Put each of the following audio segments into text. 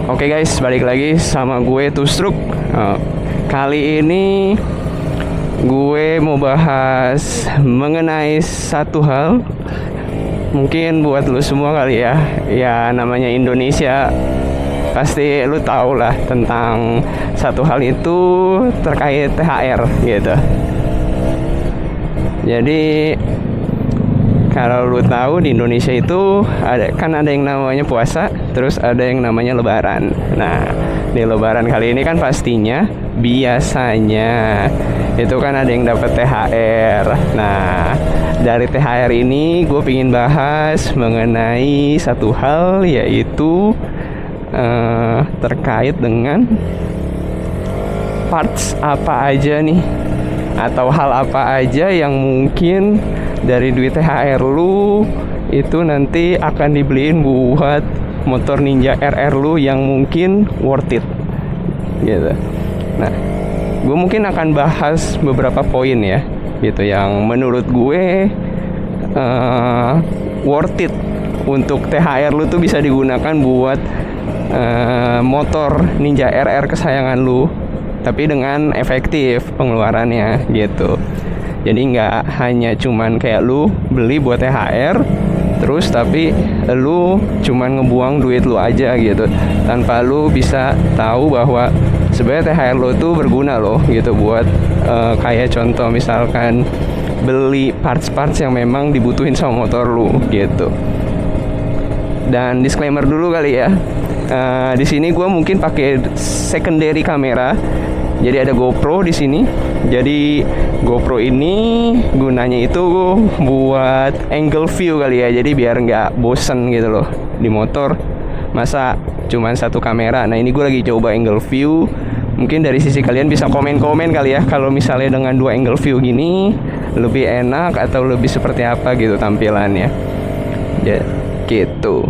Oke guys, balik lagi sama gue Tusruk. Kali ini gue mau bahas mengenai satu hal. Mungkin buat lu semua kali ya, ya namanya Indonesia, pasti lu tau lah tentang satu hal itu terkait THR gitu. Jadi kalau lu tahu di Indonesia itu ada yang namanya puasa, terus ada yang namanya Lebaran. Nah, di Lebaran kali ini kan pastinya biasanya itu kan ada yang dapat THR. Nah, dari THR ini gue pengen bahas mengenai satu hal, yaitu terkait dengan parts apa aja nih, atau hal apa aja yang mungkin dari duit THR lu itu nanti akan dibeliin buat motor Ninja RR lu yang mungkin worth it gitu. Nah, gue mungkin akan bahas beberapa poin ya gitu yang menurut gue worth it untuk THR lu tuh bisa digunakan buat motor Ninja RR kesayangan lu, tapi dengan efektif pengeluarannya gitu. Jadi nggak hanya cuman kayak lu beli buat THR terus tapi lu cuman ngebuang duit lu aja gitu, tanpa lu bisa tahu bahwa sebenarnya THR lu tuh berguna loh gitu buat kayak contoh misalkan beli parts-parts yang memang dibutuhin sama motor lu gitu. Dan disclaimer dulu kali ya, di sini gue mungkin pakai secondary kamera. Jadi ada GoPro di sini. Jadi GoPro ini gunanya itu buat angle view kali ya. Jadi biar nggak bosen gitu loh di motor. Masa cuman satu kamera. Nah, ini gue lagi coba angle view. Mungkin dari sisi kalian bisa komen-komen kali ya, kalau misalnya dengan dua angle view gini lebih enak atau lebih seperti apa gitu tampilannya. Ya, gitu.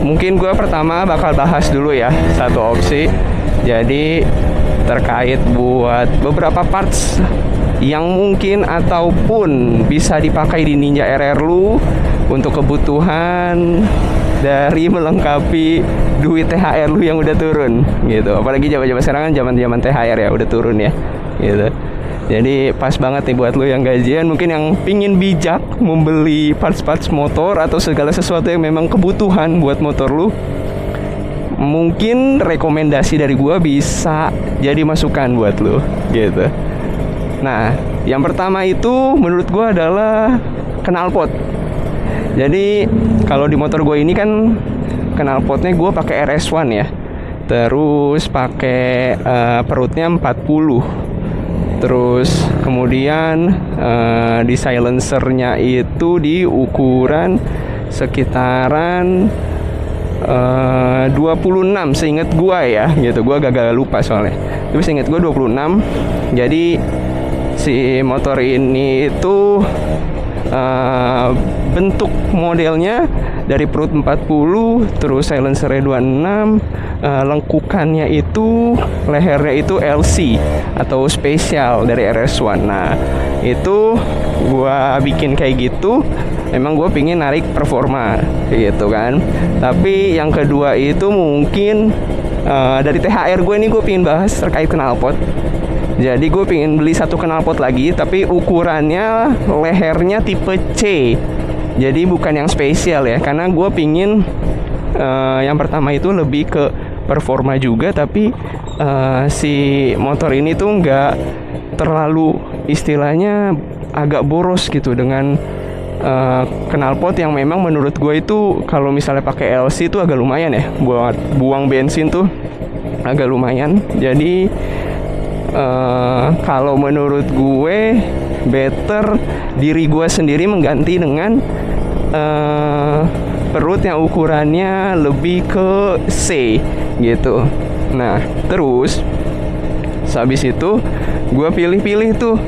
Mungkin gue pertama bakal bahas dulu ya satu opsi. Jadi terkait buat beberapa parts yang mungkin ataupun bisa dipakai di Ninja RR lu untuk kebutuhan dari melengkapi duit THR lu yang udah turun gitu. Apalagi zaman-zaman sekarang kan zaman-zaman THR ya udah turun ya gitu. Jadi pas banget nih buat lo yang gajian, mungkin yang pingin bijak membeli parts-parts motor atau segala sesuatu yang memang kebutuhan buat motor lo. Mungkin rekomendasi dari gua bisa jadi masukan buat lo gitu. Nah, yang pertama itu menurut gua adalah knalpot. Jadi kalau di motor gua ini kan knalpotnya gua pakai RS1 ya. Terus pakai perutnya 40. Terus kemudian di silencernya itu di ukuran sekitaran 26 seingat gua ya gitu. Gua gagal lupa soalnya. Tapi seingat gua 26. Jadi si motor ini itu bentuk modelnya dari perut 40, terus silencernya 26, lengkukannya itu lehernya itu LC atau spesial dari RS1. Nah, itu gua bikin kayak gitu memang gua pingin narik performa gitu kan. Tapi yang kedua itu mungkin dari THR gue ini gue pingin bahas terkait knalpot. Jadi gue pingin beli satu knalpot lagi, tapi ukurannya lehernya tipe C. Jadi bukan yang spesial ya, karena gue pingin yang pertama itu lebih ke performa juga, tapi si motor ini tuh nggak terlalu istilahnya agak boros gitu dengan knalpot yang memang menurut gue itu kalau misalnya pakai LC itu agak lumayan ya, buat buang bensin tuh agak lumayan. Jadi kalau menurut gue better diri gue sendiri mengganti dengan perut yang ukurannya lebih ke C gitu. Nah, terus habis itu gue pilih-pilih tuh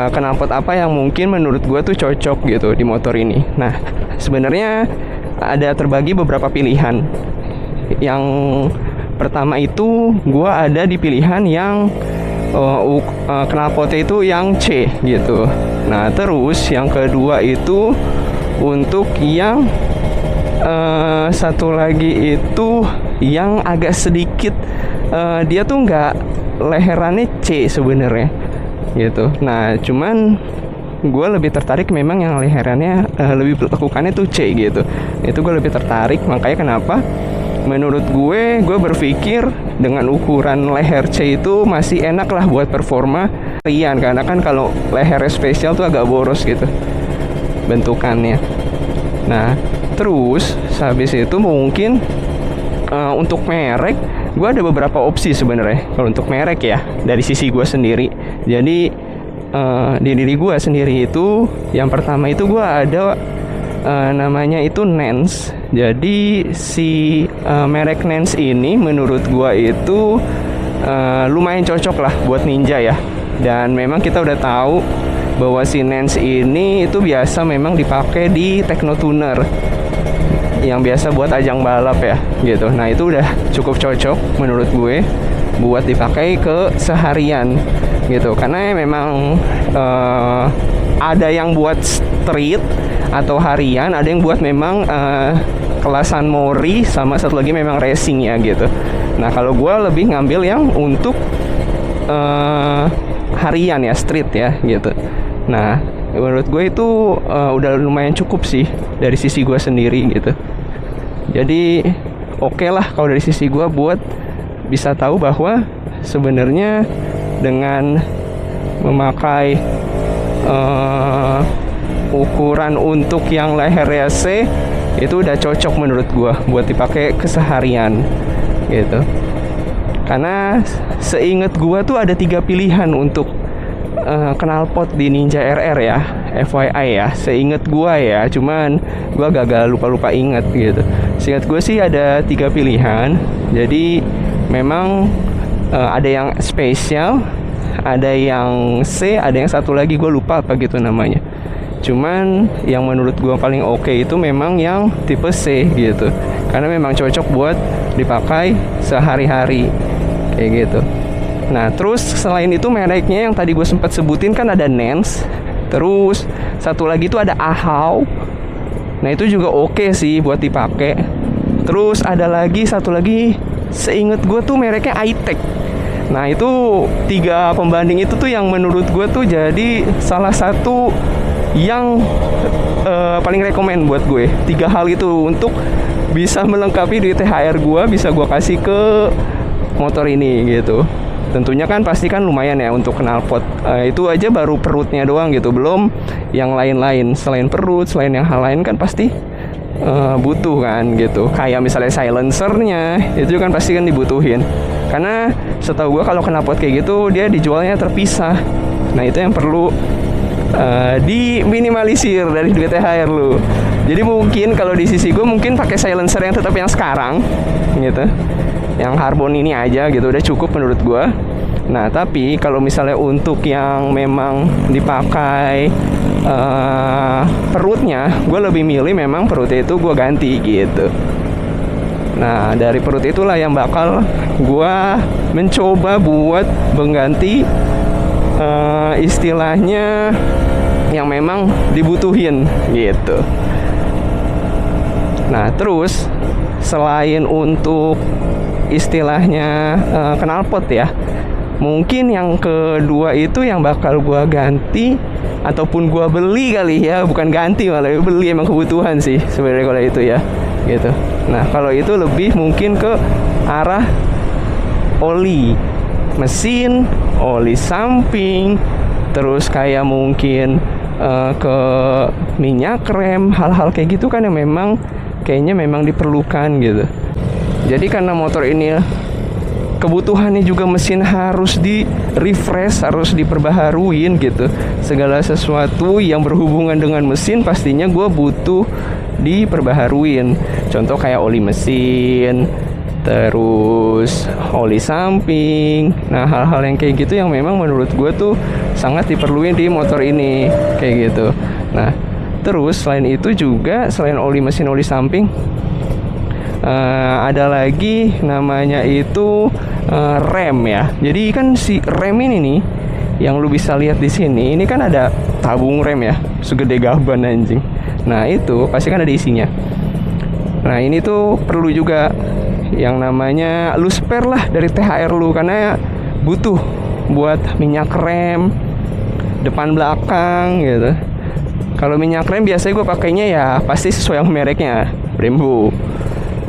knalpot apa yang mungkin menurut gue tuh cocok gitu di motor ini. Nah, sebenarnya ada terbagi beberapa pilihan. Yang pertama itu gue ada di pilihan yang knalpotnya itu yang C gitu. Nah, terus yang kedua itu untuk yang satu lagi itu yang agak sedikit dia tuh nggak leherannya C sebenarnya gitu. Nah cuman gue lebih tertarik memang yang leherannya lebih lekukannya tuh C gitu. Itu gue lebih tertarik, makanya kenapa menurut gue berpikir dengan ukuran leher C itu masih enak lah buat performa harian, karena kan kalau leher spesial tuh agak boros gitu bentukannya. Nah terus habis itu mungkin untuk merek gue ada beberapa opsi sebenarnya kalau untuk merek ya dari sisi gue sendiri. Jadi di diri gue sendiri itu yang pertama itu gue ada namanya itu Nance. Jadi si merek Nance ini menurut gue itu lumayan cocok lah buat ninja ya. Dan memang kita udah tahu bahwa si Nance ini itu biasa memang dipakai di Technotuner yang biasa buat ajang balap ya gitu. Nah itu udah cukup cocok menurut gue buat dipakai ke seharian gitu, karena memang ada yang buat street atau harian, ada yang buat memang kelasan mori, sama satu lagi memang racing ya gitu. Nah kalau gue lebih ngambil yang untuk harian ya, street ya gitu. Nah menurut gue itu udah lumayan cukup sih dari sisi gue sendiri gitu. Jadi oke lah kalau dari sisi gue buat bisa tahu bahwa sebenarnya dengan memakai ukuran untuk yang leher C itu udah cocok menurut gue buat dipakai keseharian gitu. Karena seingat gue tuh ada 3 pilihan untuk knalpot di Ninja RR ya, FYI ya, seingat gua ya, cuman gua agak lupa ingat gitu. Seingat gue sih ada 3 pilihan. Jadi memang ada yang spesial, ada yang C, ada yang satu lagi gue lupa apa gitu namanya. Cuman yang menurut gue paling oke itu memang yang tipe C gitu, karena memang cocok buat dipakai sehari-hari kayak gitu. Nah terus selain itu mereknya yang tadi gue sempat sebutin kan ada Nance, terus satu lagi itu ada Ahau. Nah itu juga oke sih buat dipakai. Terus ada lagi satu lagi, seinget gue tuh mereknya iTech. Nah itu 3 pembanding itu tuh yang menurut gue tuh jadi salah satu yang paling rekomen buat gue. 3 hal itu untuk bisa melengkapi di THR gue, bisa gue kasih ke motor ini gitu. Tentunya kan pasti kan lumayan ya untuk knalpot. Itu aja baru perutnya doang gitu, belum yang lain-lain. Selain perut, selain yang hal lain kan pasti butuh kan gitu. Kayak misalnya silencernya, itu kan pasti kan dibutuhin. Karena setahu gue kalau knalpot kayak gitu dia dijualnya terpisah. Nah itu yang perlu diminimalisir dari duit THR lu. Jadi mungkin kalau di sisi gue mungkin pakai silencer yang tetap yang sekarang gitu, yang Harbon ini aja gitu, udah cukup menurut gue. Nah tapi kalau misalnya untuk yang memang dipakai perutnya, gue lebih milih memang perutnya itu gue ganti gitu. Nah dari perut itulah yang bakal gue mencoba buat mengganti istilahnya yang memang dibutuhin gitu. Nah terus selain untuk istilahnya knalpot ya, mungkin yang kedua itu yang bakal gua ganti ataupun gua beli kali ya, bukan ganti malah beli, emang kebutuhan sih sebenarnya kalau itu ya gitu. Nah kalau itu lebih mungkin ke arah oli mesin, oli samping, terus kayak mungkin ke minyak rem, hal-hal kayak gitu kan yang memang kayaknya memang diperlukan gitu. Jadi karena motor ini kebutuhannya juga mesin harus di refresh, harus diperbaharuin gitu. Segala sesuatu yang berhubungan dengan mesin pastinya gue butuh diperbaharuin. Contoh kayak oli mesin, terus oli samping. Nah hal-hal yang kayak gitu yang memang menurut gue tuh sangat diperluin di motor ini kayak gitu. Nah terus selain itu juga, selain oli mesin, oli samping, ada lagi namanya itu rem ya. Jadi kan si rem ini nih yang lu bisa lihat di sini, ini kan ada tabung rem ya, segede gaban anjing. Nah itu pasti kan ada isinya. Nah ini tuh perlu juga yang namanya lu spare lah dari THR lu, karena butuh buat minyak rem depan belakang gitu. Kalau minyak rem biasanya gue pakainya ya pasti sesuai sama mereknya, Brembo.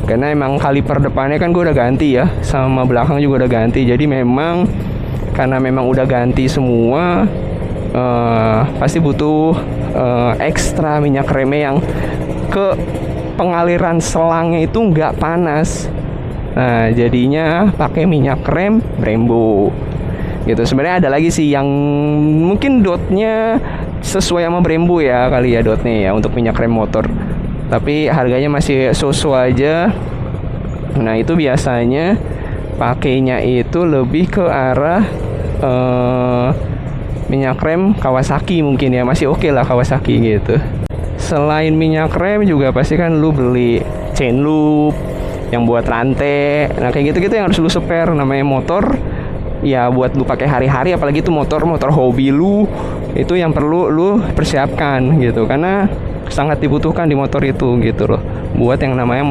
Karena emang kaliper depannya kan gue udah ganti ya, sama belakang juga udah ganti. Jadi memang karena memang udah ganti semua, pasti butuh ekstra minyak remnya yang ke pengaliran selangnya itu nggak panas. Nah jadinya pakai minyak rem Brembo gitu. Sebenarnya ada lagi sih yang mungkin dotnya sesuai sama Brembo ya kali ya, dotnya ya untuk minyak rem motor, tapi harganya masih so-so aja. Nah itu biasanya pakainya itu lebih ke arah minyak rem Kawasaki mungkin ya, masih oke lah Kawasaki gitu. Selain minyak rem juga pasti kan lu beli chain loop yang buat rantai. Nah kayak gitu-gitu yang harus lu spare. Namanya motor ya buat lu pakai hari-hari, apalagi itu motor hobi lu, itu yang perlu lu persiapkan gitu, karena sangat dibutuhkan di motor itu gitu loh, buat yang namanya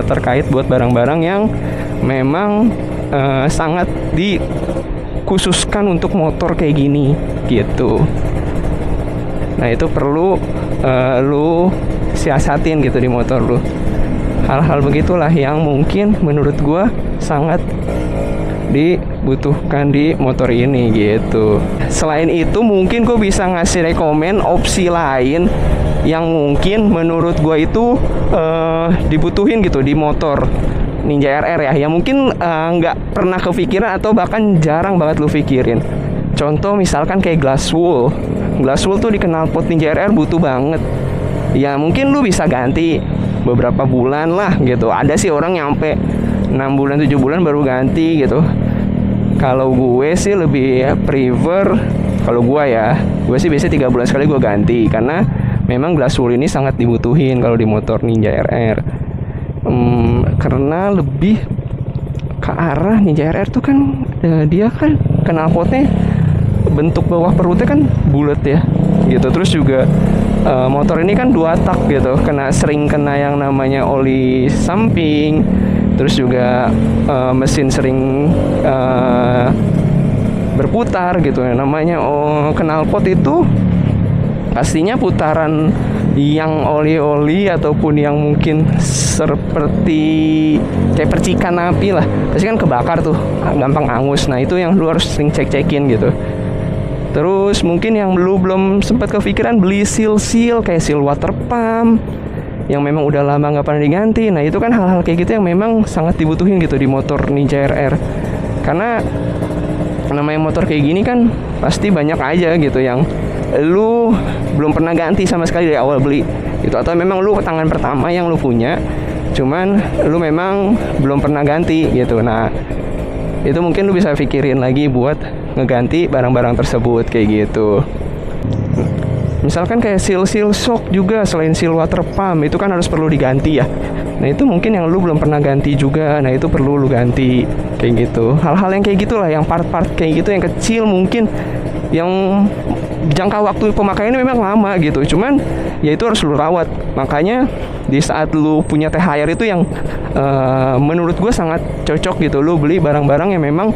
terkait buat barang-barang yang memang sangat dikhususkan untuk motor kayak gini gitu. Nah itu perlu lu siasatin gitu di motor lu. Hal-hal begitulah yang mungkin menurut gua sangat dibutuhkan di motor ini gitu. Selain itu mungkin gue bisa ngasih rekomen opsi lain yang mungkin menurut gue itu dibutuhin gitu di motor Ninja RR ya, yang mungkin nggak pernah kepikiran atau bahkan jarang banget lu pikirin. Contoh misalkan kayak glass wool tuh di knalpot Ninja RR butuh banget. Ya mungkin lu bisa ganti beberapa bulan lah gitu. Ada sih orang nyampe 6 bulan 7 bulan baru ganti gitu. Kalau gue sih lebih prefer, kalau gue sih biasanya 3 bulan sekali gue ganti, karena memang glass wool ini sangat dibutuhin kalau di motor Ninja RR. Karena lebih ke arah Ninja RR tuh kan dia kan knalpotnya bentuk bawah perutnya kan bulat ya gitu. Terus juga motor ini kan 2 tak gitu, sering kena yang namanya oli samping. Terus juga mesin sering berputar gitu ya. Namanya knalpot itu pastinya putaran yang oli-oli ataupun yang mungkin seperti kayak percikan api lah, pasti kan kebakar tuh, gampang angus. Nah itu yang lu harus sering cek-cekin gitu. Terus mungkin yang lu belum sempat kepikiran beli seal kayak seal water pump yang memang udah lama nggak pernah diganti. Nah itu kan hal-hal kayak gitu yang memang sangat dibutuhin gitu di motor Ninja RR, karena namanya motor kayak gini kan pasti banyak aja gitu yang lu belum pernah ganti sama sekali dari awal beli gitu, atau memang lu tangan pertama yang lu punya, cuman lu memang belum pernah ganti gitu. Nah itu mungkin lu bisa pikirin lagi buat ngeganti barang-barang tersebut kayak gitu. Misalkan kayak seal shock juga, selain seal water pump itu kan harus perlu diganti ya. Nah itu mungkin yang lu belum pernah ganti juga. Nah itu perlu lu ganti kayak gitu. Hal-hal yang kayak gitulah, yang part-part kayak gitu yang kecil mungkin, yang jangka waktu pemakaiannya memang lama gitu, cuman ya itu harus lu rawat. Makanya di saat lu punya THR itu yang menurut gue sangat cocok gitu, lu beli barang-barang yang memang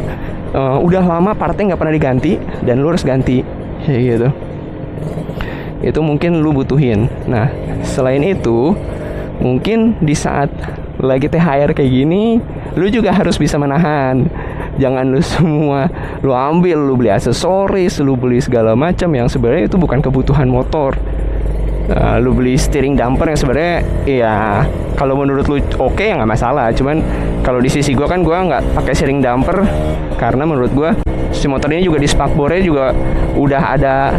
udah lama partnya nggak pernah diganti dan lu harus ganti kayak gitu. Itu mungkin lu butuhin. Nah selain itu mungkin di saat lagi THR kayak gini, lu juga harus bisa menahan. Jangan lu semua lu ambil, lu beli aksesoris, lu beli segala macam yang sebenarnya itu bukan kebutuhan motor. Lu beli steering damper yang sebenarnya ya kalau menurut lu oke ya nggak masalah. Cuman kalau di sisi gua kan gua nggak pakai steering damper karena menurut gua si motor ini juga di spakbornya juga udah ada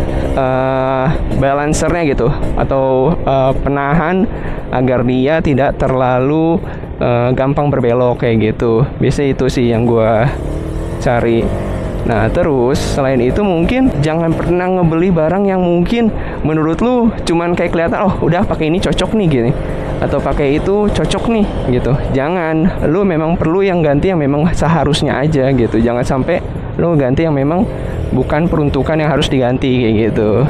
balancernya gitu, atau penahan agar dia tidak terlalu gampang berbelok kayak gitu. Biasanya itu sih yang gua cari. Nah terus selain itu mungkin jangan pernah ngebeli barang yang mungkin menurut lu cuman kayak kelihatan oh udah pakai ini cocok nih gini, atau pakai itu cocok nih gitu. Jangan, lu memang perlu yang ganti yang memang seharusnya aja gitu. Jangan sampai lu ganti yang memang bukan peruntukan yang harus diganti kayak gitu.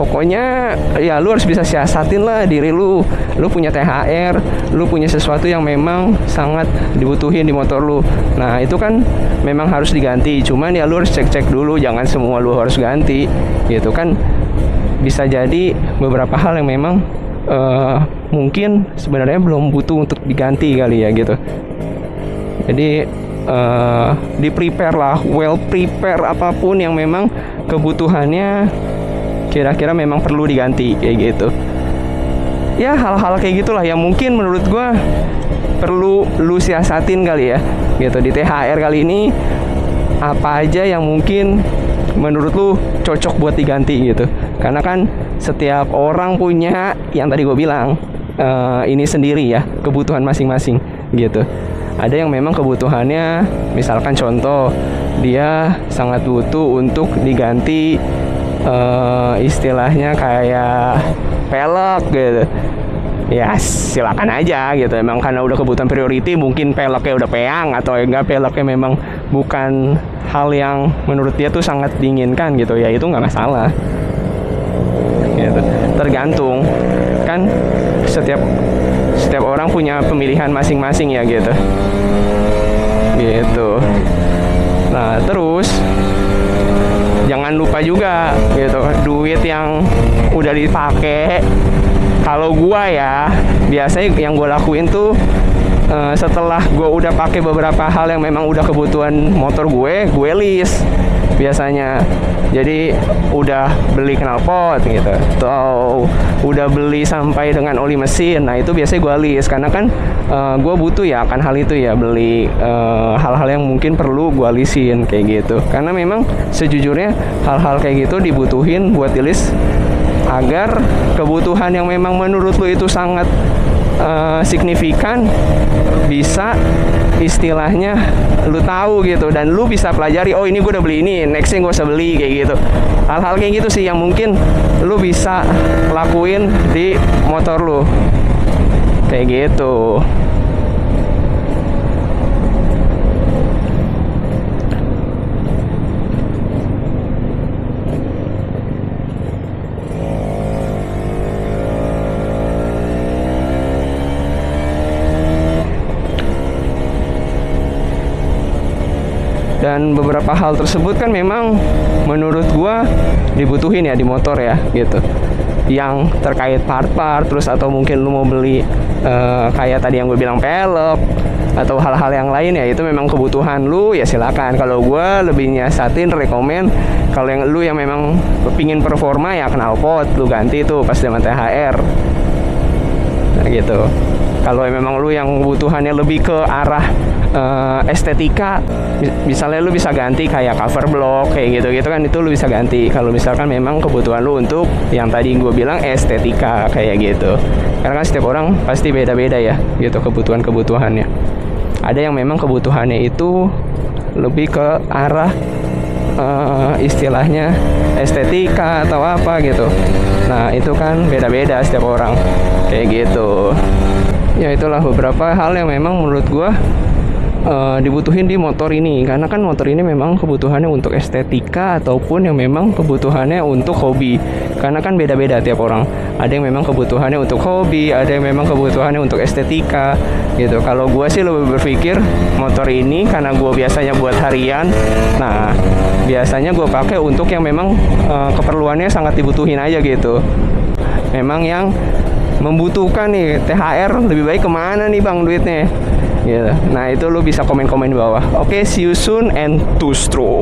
Pokoknya ya lu harus bisa siasatin lah diri lu. Lu punya THR, lu punya sesuatu yang memang sangat dibutuhin di motor lu. Nah itu kan memang harus diganti. Cuman ya lu harus cek-cek dulu, jangan semua lu harus ganti gitu kan. Bisa jadi beberapa hal yang memang mungkin sebenarnya belum butuh untuk diganti kali ya gitu. Jadi di prepare lah, well prepare apapun yang memang kebutuhannya kira-kira memang perlu diganti kayak gitu. Ya hal-hal kayak gitulah yang mungkin menurut gue perlu lu siasatin kali ya gitu. Di THR kali ini apa aja yang mungkin menurut lu cocok buat diganti gitu. Karena kan setiap orang punya yang tadi gue bilang ini sendiri ya, kebutuhan masing-masing gitu. Ada yang memang kebutuhannya, misalkan contoh dia sangat butuh untuk diganti istilahnya kayak pelek gitu. Ya silakan aja gitu. Emang karena udah kebutuhan priority, mungkin peleknya udah peang atau enggak peleknya memang bukan hal yang menurut dia tuh sangat diinginkan gitu. Ya itu nggak masalah. Gitu. Tergantung kan setiap orang punya pemilihan masing-masing ya gitu. Gitu. Nah terus jangan lupa juga gitu, duit yang udah dipakai. Kalau gua ya biasanya yang gua lakuin tuh setelah gua udah pakai beberapa hal yang memang udah kebutuhan motor gue list biasanya. Jadi udah beli knalpot gitu, atau udah beli sampai dengan oli mesin. Nah itu biasanya gue list karena kan gue butuh ya akan hal itu ya, beli hal-hal yang mungkin perlu gue listin kayak gitu. Karena memang sejujurnya hal-hal kayak gitu dibutuhin buat di list agar kebutuhan yang memang menurut lu itu sangat signifikan bisa istilahnya lu tahu gitu, dan lu bisa pelajari, oh ini gue udah beli ini, nextnya gue usah beli kayak gitu. Hal-hal kayak gitu sih yang mungkin lu bisa lakuin di motor lu kayak gitu. Dan beberapa hal tersebut kan memang menurut gua dibutuhin ya di motor ya gitu. Yang terkait part-part, terus atau mungkin lu mau beli kayak tadi yang gue bilang pelek atau hal-hal yang lain ya, itu memang kebutuhan lu ya silakan. Kalau gua lebih nyasatin rekomen kalau yang lu yang memang pingin performa ya knalpot lu ganti tuh pas zaman THR. Nah gitu. Kalau memang lu yang kebutuhannya lebih ke arah estetika, misalnya lu bisa ganti kayak cover block kayak gitu kan, itu lu bisa ganti kalau misalkan memang kebutuhan lu untuk yang tadi gue bilang estetika kayak gitu. Karena kan setiap orang pasti beda-beda ya gitu kebutuhannya. Ada yang memang kebutuhannya itu lebih ke arah istilahnya estetika atau apa gitu. Nah itu kan beda-beda setiap orang kayak gitu. Ya itulah beberapa hal yang memang menurut gue dibutuhin di motor ini, karena kan motor ini memang kebutuhannya untuk estetika ataupun yang memang kebutuhannya untuk hobi. Karena kan beda-beda tiap orang. Ada yang memang kebutuhannya untuk hobi, ada yang memang kebutuhannya untuk estetika gitu. Kalau gue sih lebih berpikir motor ini karena gue biasanya buat harian. Nah biasanya gue pakai untuk yang memang keperluannya sangat dibutuhin aja gitu. Memang yang membutuhkan nih THR lebih baik kemana nih bang duitnya gitu. Nah itu lu bisa komen-komen di bawah. Oke, see you soon and to stroke.